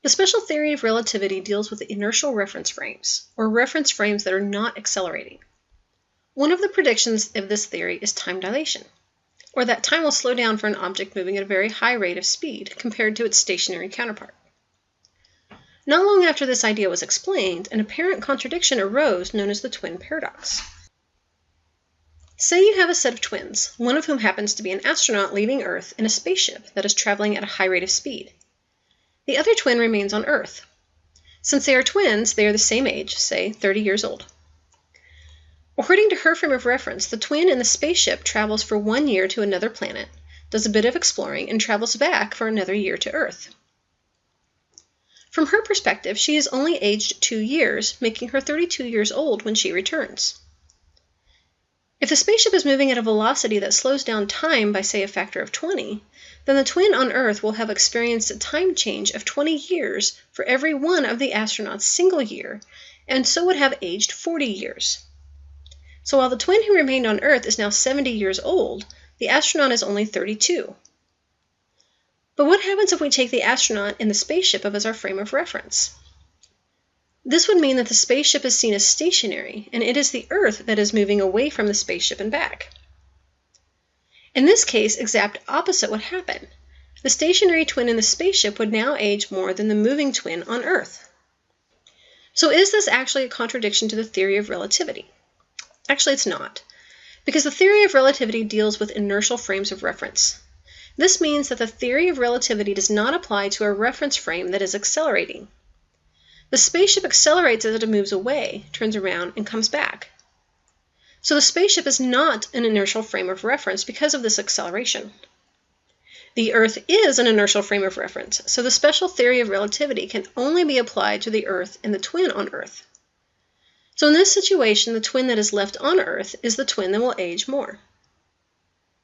The special theory of relativity deals with the inertial reference frames, or reference frames that are not accelerating. One of the predictions of this theory is time dilation, or that time will slow down for an object moving at a very high rate of speed compared to its stationary counterpart. Not long after this idea was explained, an apparent contradiction arose known as the twin paradox. Say you have a set of twins, one of whom happens to be an astronaut leaving Earth in a spaceship that is traveling at a high rate of speed. The other twin remains on Earth. Since they are twins, they are the same age, say 30 years old. According to her frame of reference, the twin in the spaceship travels for 1 year to another planet, does a bit of exploring, and travels back for another year to Earth. From her perspective, she is only aged 2 years, making her 32 years old when she returns. If the spaceship is moving at a velocity that slows down time by, say, a factor of 20, then the twin on Earth will have experienced a time change of 20 years for every one of the astronaut's single year, and so would have aged 40 years. So while the twin who remained on Earth is now 70 years old, the astronaut is only 32. But what happens if we take the astronaut in the spaceship as our frame of reference? This would mean that the spaceship is seen as stationary, and it is the Earth that is moving away from the spaceship and back. In this case, exact opposite would happen. The stationary twin in the spaceship would now age more than the moving twin on Earth. So is this actually a contradiction to the theory of relativity? Actually, it's not, because the theory of relativity deals with inertial frames of reference. This means that the theory of relativity does not apply to a reference frame that is accelerating. The spaceship accelerates as it moves away, turns around, and comes back. So the spaceship is not an inertial frame of reference because of this acceleration. The Earth is an inertial frame of reference, so the special theory of relativity can only be applied to the Earth and the twin on Earth. So in this situation, the twin that is left on Earth is the twin that will age more.